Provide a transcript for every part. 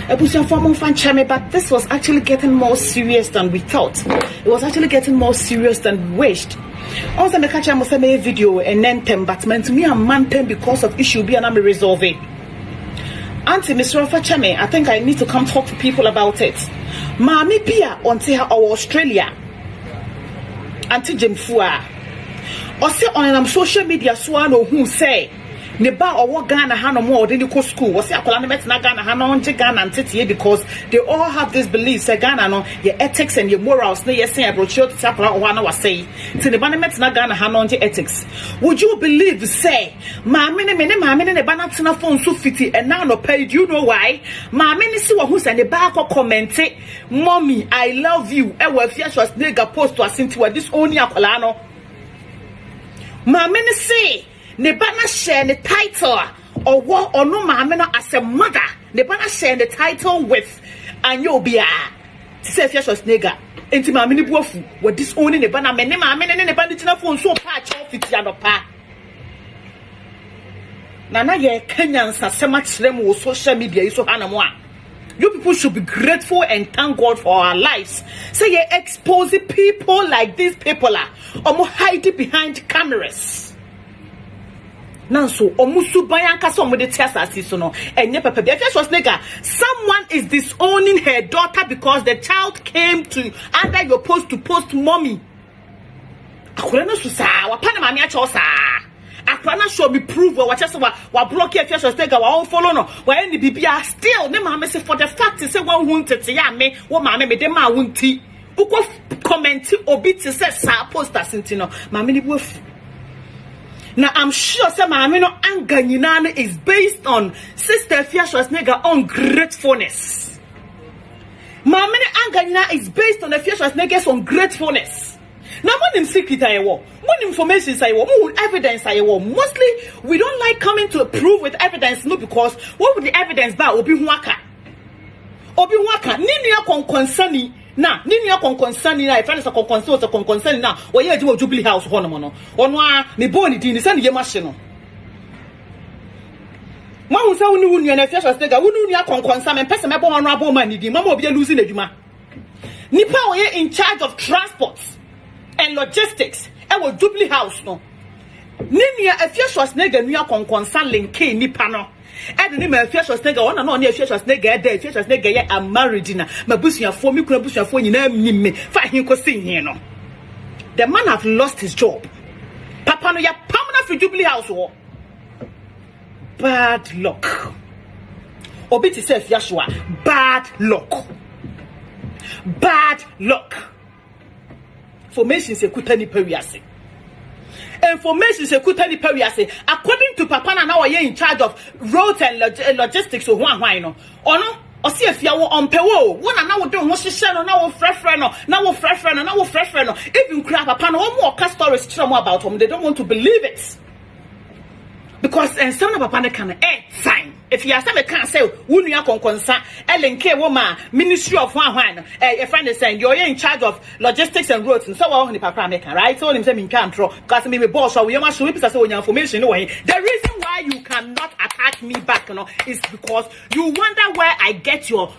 But this was actually getting more serious than we thought. It was actually getting more serious than we wished. Also, I catch a video and then but to me, I'm manting because of issue be and I'm resolving. Auntie Mr. Fachame, I think I need to come talk to people about it. Mami Pia on Australia. Auntie Jemfua. Or say on social media, Swano who say. Neba or Ghana Hano more than you school was a Ghana Hano Ghana and Titi because they all have this belief say Ghana no your ethics and your morals no yes say about you to Sapra one was say to the Banamet na Ghana Hano ethics. Would you believe say Mamma the Banatina phone so fitty and now no paid you know why? Mamma see who's and the back or comment Mommy I love you and well yes was nigga post to us into this only Apolano. Mamma say Nebana share the title or what or no mamma as a mother. Nebana share the title with and you'll be a say yes was nigga. Into my mini bofu what this only Nebana men and the bandit phone so patch off it pa. Nana ye Kenyans are so much them with social media so hanamwa. You people should be grateful and thank God for our lives. Say you expose people like these people are or hide behind cameras. Nanso omusu bayanka so mo de tiasasi so no enye pepe be was nigga someone is disowning her daughter because the child came to under your post to post mommy akwara no so sa wa pa na mama acho sa akwara na show me prove wa chese wa block here was nigga wa follow no wa any bibia still ne mama say for the fact say one hu ntete ya me wo mama me de ma wunti uko comment obi ti say sa post asintino mama ni bu. Now I'm sure some amino anger nyinane is based on Sister Fiashwa's nigga ungratefulness. Mamini anger nyina is based on the Fiashwa's nigga's ungratefulness. Now what secret I want, what information I want, what evidence I want. Mostly we don't like coming to prove with evidence, no, because what would the evidence be? Obi waka. Nini ya concern na nini ya concern na if friends are concern na we ye do Jubilee House hono no ono a me boni din se ne ye mahye no mo hu se wonu nu na fiasho stega wonu nu ya concern me pese me bo hono abo ma ni din mama obi lose na dwuma nipa we in charge of transport and logistics e wo Jubilee House no nini ya fiasho stega nu ya concern link nipa no and the name of Fiashwa's nigga, one and only Fiashwa's nigga, dead Fiashwa's nigga, I'm married in a Mabusia for me, Kunabusia for you name me, fight him sing here. No, the man have lost his job. Papa no ya permanent for Jubilee House war. Bad luck. Obiti said Fiashwa, bad luck. Bad luck. Formation se kutani periasi. Information se kutani periase according to papa na now in charge of roads and logistics so hwan no ono osi afia wo ompewo wo na wo do ho hihye no na wo frefre no even cry papa no wo more stories tell more about them they don't want to believe it because and some papa na can sign if you say me can say wonu ya konkonsa elenke woman ministry of hwan a friend is saying you're in charge of logistics and roads and so on ni papa American right so him say me can draw because me boss so we must show people say your information no way the reason why you cannot attack me back no is because you wonder where I get your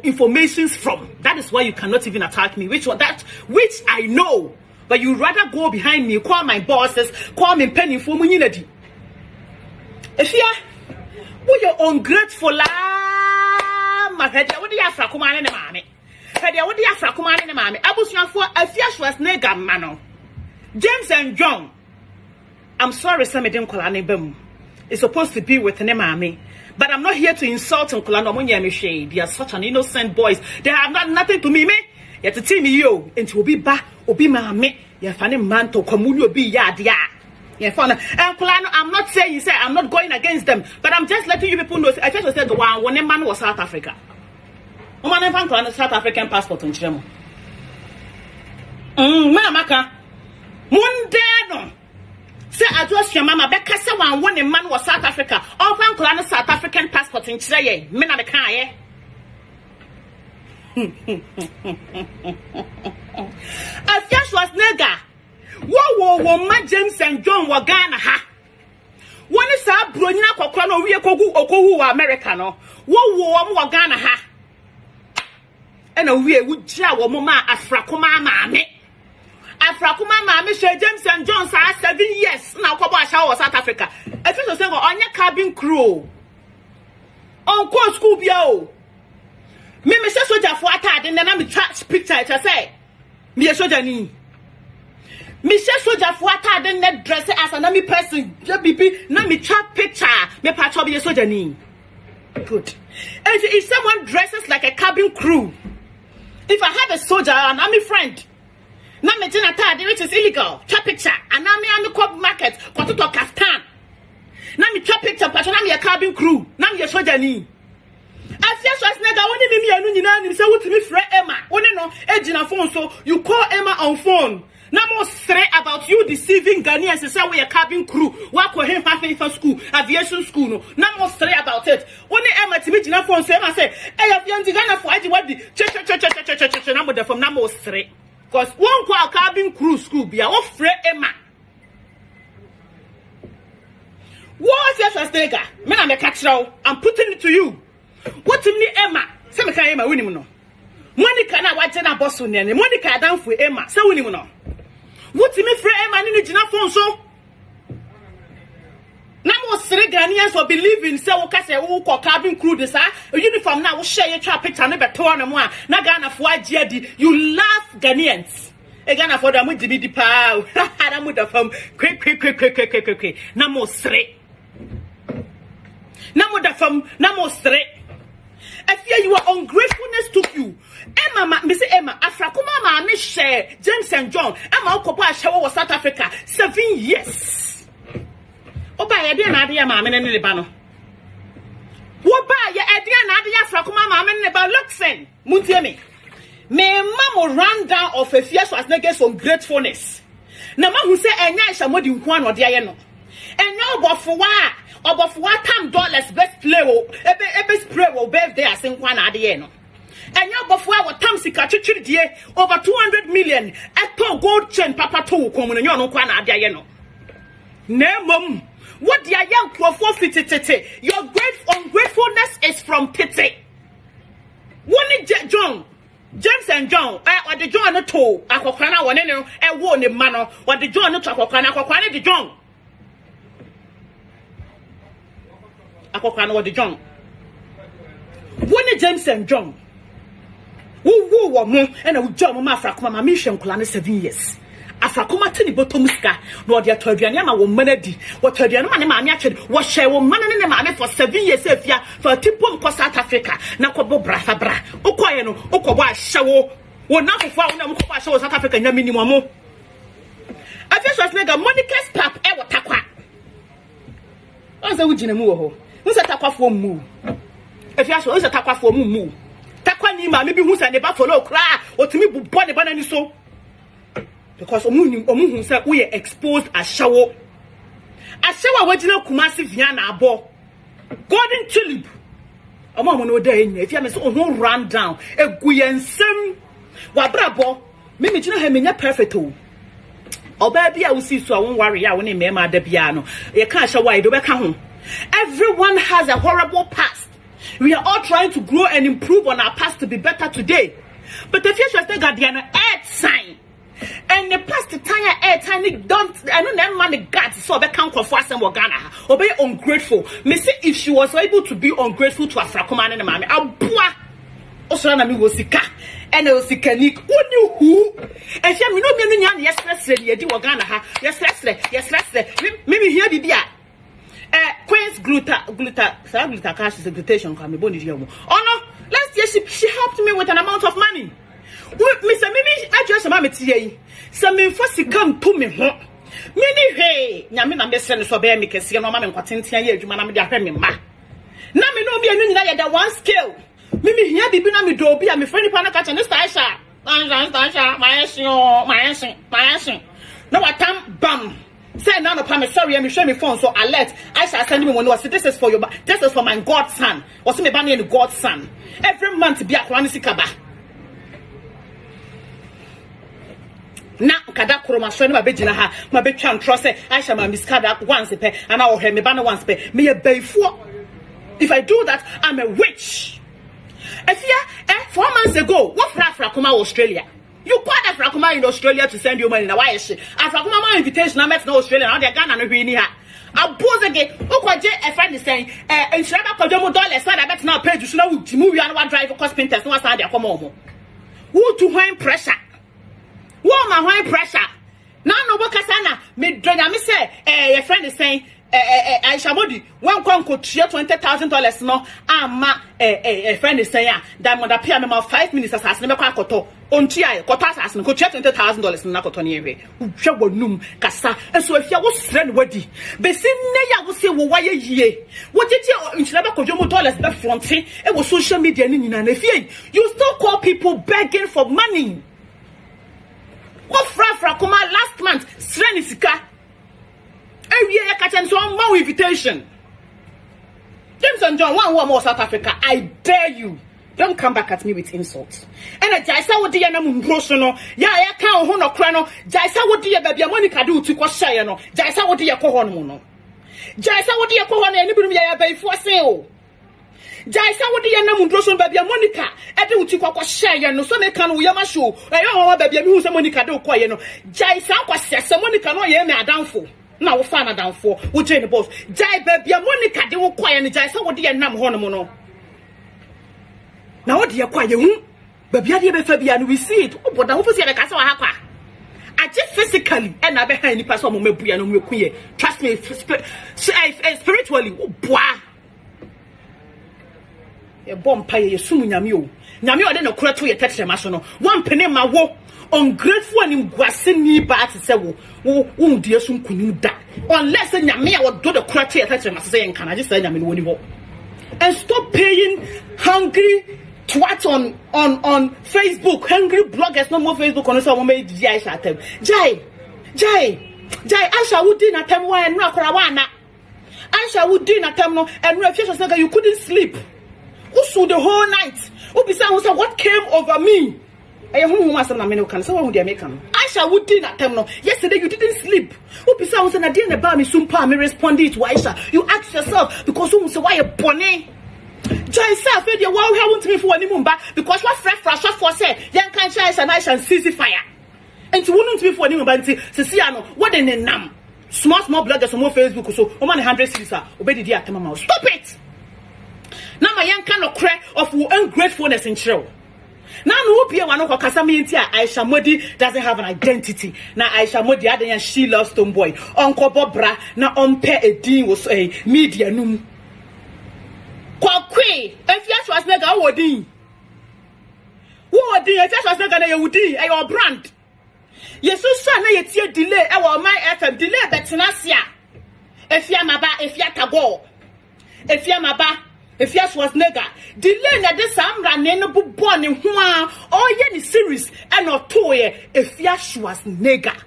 informations from. That is why you cannot even attack me which I know, but you rather go behind me, call my bosses, call me penny for me. If you are ungrateful, my head, what do you have for command in the mammy? Hedia, what do you have for command in the mammy? I was your for a Fiashwa's nigga, mano. James and John. I'm sorry, some didn't call any boom. It's supposed to be with an mammy. But I'm not here to insult and call no shade. They are such an innocent boys. They have nothing to me. Yet to tell me you, and to be back, or be mammy. You're funny man to come, will be yard. Yeah, fun. I'm not saying you say I'm not going against them, but I'm just letting you people know. I just said when a man was South Africa. A man found South African passport in Chile. Mamaka. One day no. Say I just your mama Becca someone when a man was South Africa. All found South African passport in Chile. Men are the car, A Fiashwa's nigga. Whoa, James and John were Ghana ha. One is a Brunina Cocono, we Okohu, America, no. Wo wa Ghana ha. And a we would jaw Mama Afrakuma Mammy. Afrakuma Mammy, James and John, 7 years now, Kobasha, South Africa. I feel the same on your cabin crew. On course, school, yo. Me say soldier for attack, and then I'm touch picture, I say. Me a soldier ni. Me say soldier for attack, then that dress as an enemy person, JBP, na me chat picture, me patch be a soldier ni. Good. And if someone dresses like a cabin crew, if I have a soldier, an army friend, na me tina tadi, which is illegal, chat picture, and I'm the club market, got to talk Kaftan. Na me chat picture, but I'm a cabin crew, na me a soldier ni. I feel so as nigga, when you know, say what to me, friend Emma. When you know, edge in a phone, so you call Emma on phone. No more straight about you deceiving Ghanaians and say we a cabin crew. Work with him halfway for school, aviation school. No more straight about it. When Emma to me in a phone, say, I say, hey, I've been Ghana for what the church, number from no more straight. Because one call cabin crew school be our friend Emma. What's your first nigga? Man, I'm a catcher. I'm putting it to you. What in the Emma? Some can Emma winning no. Monica na watching a boss on any Monica down for Emma, so winning no. What in me for Emma in the Gina phone so? Now was three Ghanaians will believe in so cast a walk or cabin crew this a uniform now will share your trap picture never torn and one. Not Ghana for GD. You laugh Ghanaians. A Ghana for them with the pow. I'm with the phone. Quick. No more straight. No more the phone, no more straight. I fear your ungratefulness took you. Emma, Miss Emma, Afrakuma, Mammy share, James and John, Emma Okopa shower was South Africa, 7 years. Oh, by a dear Nadia, Mamma, and Libano. What by your idea, Nadia, Afrakuma, Mamma, and about Luxen, Muntiemi. May Mamma run down of a fierce was negative ungratefulness. Now, who say, and I shall modify one or the ayano. And now, but for why? About $1 best play best play birthday as in one at the end. And now before our time secretary over 200 million at gold chain papa to come on your one at the end. Name what the young for tete. Your ungratefulness is from tete. One John. James and John, or the John at all, Aquana one and one in manner, or the John at Aquana the John. Akokwana the John. When James and John. Who were more and a John Afrakuma mission clan 7 years. Afrakuma Tini Botomuska, nor the Turbianama will manady, what Turbianama actually was share woman in the man for 7 years if ya for a tipum for South Africa, Nakobo Brafabra, Okoyano, Okowa show, or not for Nakopa show South Africa, no minimum. I just was nigga Monica's pap ever takwa. I was a Wujinamu. Who's a takwa for moo? If you ask who's a takwa for moo, takwa nima, maybe who's a never follow cry or to me body banana so. Because Omu said we are exposed as shower. A shower original Kumasi Viana abo. Golden tulip. A mama no day if you miss on run down a guyen sim. Wabrabo, Mimi Jina Hemina perfecto. Or baby, I will see so I won't worry. I won't name my piano. You can't show why do back home. Everyone has a horrible past. We are all trying to grow and improve on our past to be better today. But the future is got the earth sign. And the past time air tiny don't I know that man the guts so they can't confess and Ghana or be ungrateful. Me say if she was able to be ungrateful to Afrakuma and Mammy, I'll boa also na me was sika and was sikanik who and she me no me yesterday di Ghana ha yesterday maybe here be Queen's gluta cash is a glutation come me boni here. Oh no, last year she helped me with an amount of money. Mr. Mimi, I just mammy tea. Some first come to me. Many hey, Yamina Besson so bear me can see no mamma and 10 years, you man, I'm ma. Nami no be a that one scale. Mimi here be na me do be a me friendly panacach and this Tasha. My answer. No, I can't bum. Say none of me sorry, I'm showing me phone so alert. I shall send me one was this is for your this is for my godson. What's me banning the godson? Every month be a Kwanisikaba. na kada kroma so na begina ha ma betwa ntro se Aisha ma miskada once pe and I will hear me ban once pe me bayfo. If I do that, I'm a witch. If 4 months ago, what Afrakuma Australia? You called Afrakuma in Australia to send you money. Now why is she? Afrakuma my invitation. I met no Australia. Now they're gonna be in here. I pose again. A friend is saying, and Shraba Kodomo dollars. So I bet now pay you. So now to move you on one drive for cost painters. No, I come home. Who to high pressure? Who my high pressure? Now no work asana. Me say, a friend is saying. Aisha Modi, one could share $20,000 no. A friend is saying that would appear me 5 minutes as I never koto. On TI, Kotas as could share $20,000 in Nakotoni. Who num Cassa, and so if you was friend Wadi, Bessin will say, why ye? What did you in Shabako dollars back from it was social media and if you still call people begging for money. What Fra Kuma last month, Srenisika. Every year, I catch some more invitation. James and John, one more South Africa. I dare you. Don't come back at me with insults. And I just saw what the enemy brosono. Yeah, I can't hold no crano. Just saw what the baby Monica do to Quashayano. Just saw what the Cohono. Just saw what the Cohono anybody bay for sale. Just saw what the enemy broson baby Monica. I do to Quashayano. So they can we show. I don't know baby who's a Monica do quiet. Just saw what says Monica no ye me a downfall. Now we find a downfall. We join the boss. Jai baby Monica they will quiet and Jai saw what the enemy honomono. Now what do you quiet you? Baby, I didn't and we see it. Oh, but now who's the castle hapa? I just physically and I behind any person who may be an queer. Trust me, spiritually. Oh, boy. A bomb pie, you soon Namio. Namio, I don't know, to your text national. One penny my walk. Ungrateful and in Guasini bat to say, oh, dear, soon couldn't die. Unless a Namia would do the criteria attachment, saying, can I just say, I'm in and stop paying hungry. Twat on Facebook, hungry bloggers, no more Facebook on some made Jai Shatem. Jai, Aisha would dinner tem and Rakarawana. Aisha would dinner tem and refuse you couldn't sleep. Also the whole night. Ubisa what came over me? I am who was an American, so who they make them. Aisha would dinner tem no. Yesterday you didn't sleep. Ubisa was an idea about me soon pa me responded to Aisha. You ask yourself because who say why a bonnet? Jai self, you wow, how want me for any mumba because what fresh for say, young can't shine and I shall seize fire. And you wouldn't be for any mumba, Ceciano, what in a name? Small bloggers on more Facebook, so 100 cities are obeyed the Atamama. Stop it! Now my young cannot cry of ungratefulness in show. Now no be one of Kasami Aisha Modi doesn't have an identity. Now Aisha Modi and she loves Tomboy. Uncle Bobra, now on pair a dean was a media noom. Kwakwe, if you was nega wodi. Who wodi, if you was nega na yewudi, e your brand. Yesu sa na yetie delay e wo my FM delay betenasia. If you maba, if you tago. If you maba, if you was nega. Delay na de sam rane no bubo ne ho a oye ni series e no to ye if you was nega.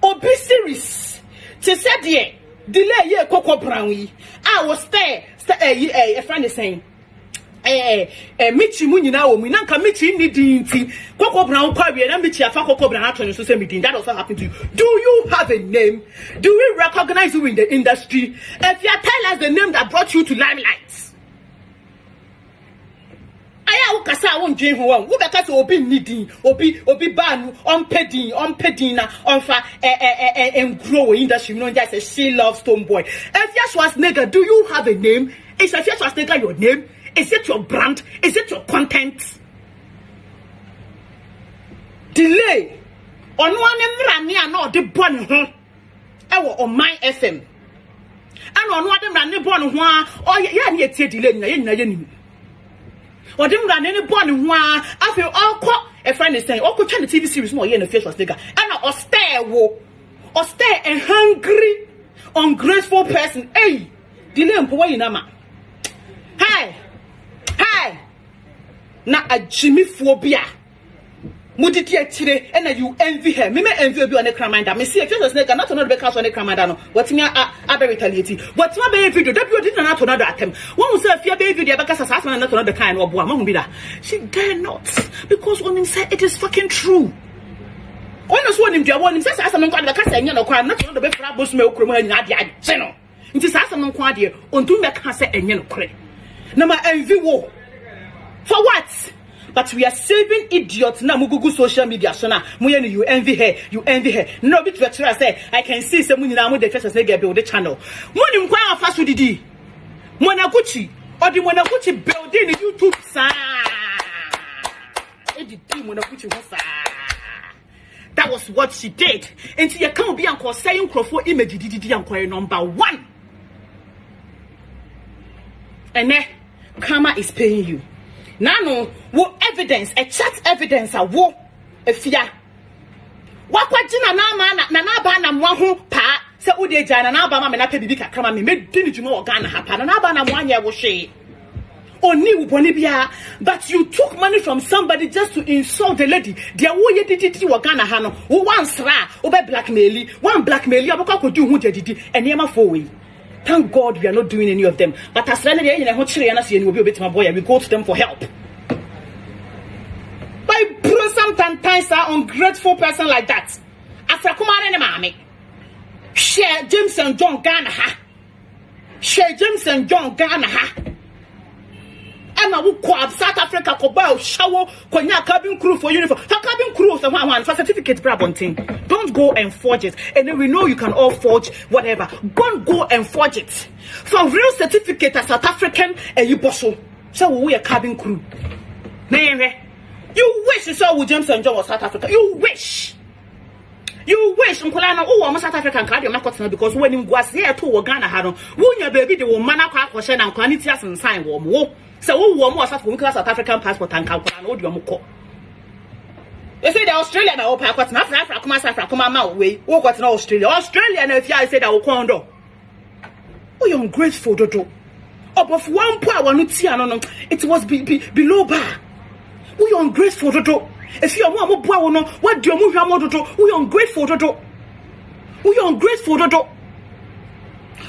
Obi series. Te said ye delay ye kokko brown yi. I was there. A friend is saying, Michi Munina, Minanka Michi Nidinti, Coco Brown Quarry, and Michi Afako Brown to say meeting. That also happened to you. Do you have a name? Do we recognize you in the industry? If you tell us the name that brought you to limelight. I kasa won dream who because obi needing obi ban on pedina on fa and grow industry you know just say she loves Tomboy. If yes was nigga, do you have a name? Is if yes was nigga your name? Is it your brand? Is it your content? Delay on one and no the born on my FM and on what them ran born oh yeah delay or them run any born one. I feel all caught a friend is saying, oh, could turn the TV series more in the face was nigga. And or stare a hungry, ungrateful person. Hey, delay employee nama. Hey, na a Jimmy phobia. Muditi today, and you envy her. Me envy you on the cramander. Me see if you snake not another because on the cramander. What's me a retaliate? What's my baby video? That you didn't have another attempt. One will say if your baby video because assassin not another kind of woman be that. She dare not because on inside it is fucking true. Ono so onim dia wonim sesa asem nko de ka sa nya no kwa na to do be fra bosu me okrom ha nya ade age no nti sa asem nko ade ontum be ka sa enye no kore na ma envy wo for what? But we are saving idiots na mugugu social media so na moye no you envy her no bit veteran say I can see say munyina mo the first say get build the channel monim kwa afa so didi Monaguchi or the Monaguchi building YouTube sa that was what she did. And you can't be uncle saying for image did number 1. And then karma is paying you. Now no what evidence, a chat evidence a wo a fear. What jina na ba na mo pa se ode jana na ba ma me na pe bibi kakra me dini juma o Ghana ha pa na ba na mo anya wo hwe. Oni uboni bia, but you took money from somebody just to insult the lady. Dia wo ye didi wo Ghana ha no. Wo wan sra, wo be blackmail, one blackmail abaka ko do hu didi enema for we. Thank God we are not doing any of them. But as rene dey ho chire na se ni obi obetima boy, we go to them for help. By bro sometimes an ungrateful person like that. After kumare ne mame. Share James and John Ghana ha. Share James and John Ghana ha. Emma will call South Africa Cobal shower Konya cabin crew for uniform. The cabin crew for certificate brabonting. Don't go and forge it. And then we know you can all forge whatever. Don't go and forge it. For real certificate as South African and you bosso. So we a cabin crew. You wish you saw James and John was South Africa. You wish. You wish Unculana oh South African card because when you was here to Ghana Haron, when your baby the woman question and quantity and sign warm. So who was South African passport and calculate your muko. They say the Australian are passport, not Africa, come way, walk what's in Australia. Australia, and if I said I will condo. Oh, you're ungrateful, Dodo. Up of 1 point, it was below bar. Oh, you're ungrateful, Dodo. If you are more boy, no, what do you move your mother? Oh, you're ungrateful, Dodo. Oh, you're ungrateful, Dodo.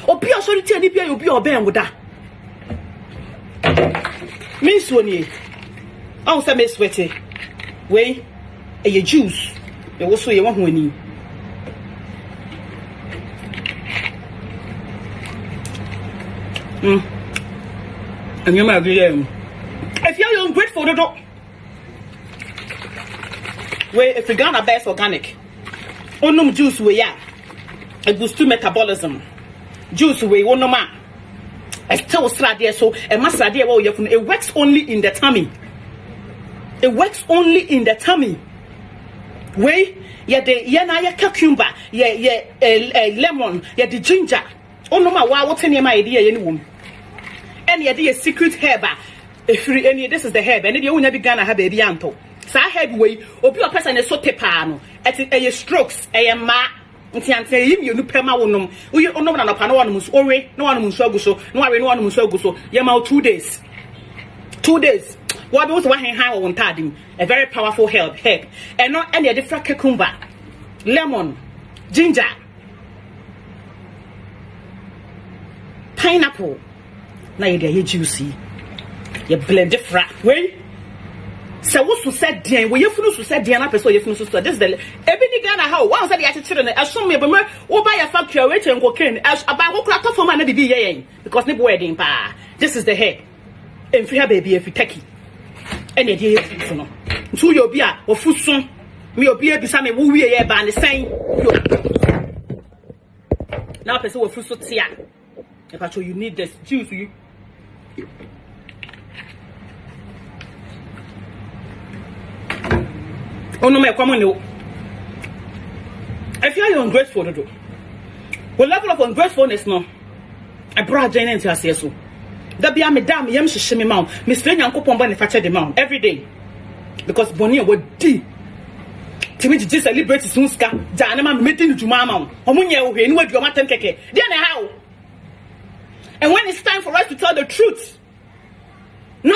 Or be a solitary, you'll be your band with that. Miss Winnie, I'll say Miss Sweaty. Way, a juice. You also you want winning. And you might be if you're ungrateful, the dog. Way, if you got a best organic, no juice way, yeah, it boosts to metabolism. Juice way, one no man. I still there, so a master idea it works only in the tummy. It works only in the tummy. Way, yeah, the cucumber, lemon, the ginger. Oh no, what's any my idea, anyone? Any idea secret herb. If any this is the herb, and you never gonna have a bianto. So I have way, or be a person is so tepano, at a strokes, a ma. Ntiante yimi onu pema wonom uyi onom na napa no one mus ore no one mus aguso no are no one mus aguso yema 2 days what be what hen han wo ntadim a very powerful herb and no any different cucumber lemon ginger pineapple na ye juicy ye blend different way. So what you said then we yefunu so said then na person yefunu so this is the ebini Ghana how one said ya chire na asom me be me wo buy a factory we chen cocaine as about wo kra to for man na bibi yen because ne boy den pa this is the hair emfi ha baby efi taki ene dey efi no ntu yo bi a wo fusun me obi ebisa me wo wie ye ba ne sen yo now person wo fusu tia if you need this juice you oh no, my common no. If you are ungrateful, do what level of ungratefulness no? I brought Jane into us so. That be a madam, yam shimmy mount, Miss Lane and Coupon manufacture the mount every day because Bonnie would D. To me, just celebrate Sunska, Janama meeting to Mamma, Omunia, who knew your matin keke. Then how? And when it's time for us to tell the truth. Na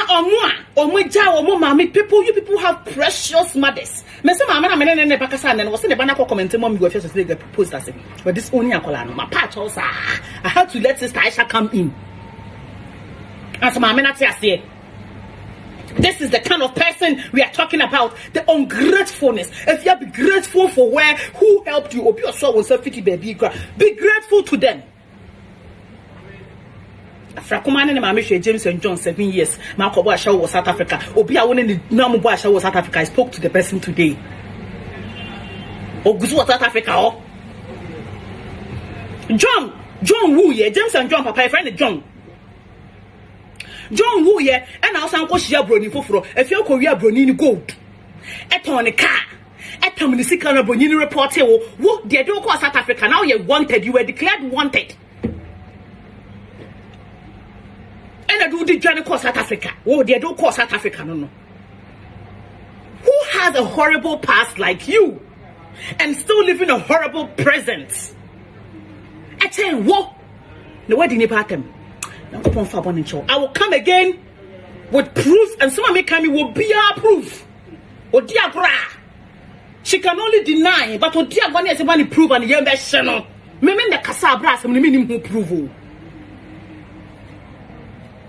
people, you people have precious mothers. Me say mama na me ne bakasa na was ne bana ko comment mom go first say post as but this only akola no my part also I had to let sister Aisha come in. As mama na tia say This is the kind of person we are talking about. The ungratefulness. If you are be grateful for who helped you, be grateful to them. Frakumane and Mamisha James and John 7 years. Marco Boasha was South Africa. Obia one in the Namu Boasha was South Africa. I spoke to the person today. Oguzu was South Africa. John Wu, yeah, James and John, Papa, friend John Wu, yeah, and now some Koshia Brony for if you're Korea Brony gold. On a car. At Tamunisika Brony report, what they don't call South Africa. Now you're wanted, you were declared wanted. And I do the journey call South Africa. Oh, they don't call South Africa, no. Who has a horrible past like you and still living a horrible present? I tell you what, the wedding you part them. I will come again with proof, and someone may come will be our proof. Oh dear bra, she can only deny, but oh dear one is the money proof and the young best channel. Me mean the casa brass and meaning who prove.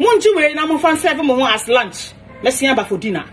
Won't you wear number 7 more as lunch? Let's see about for dinner.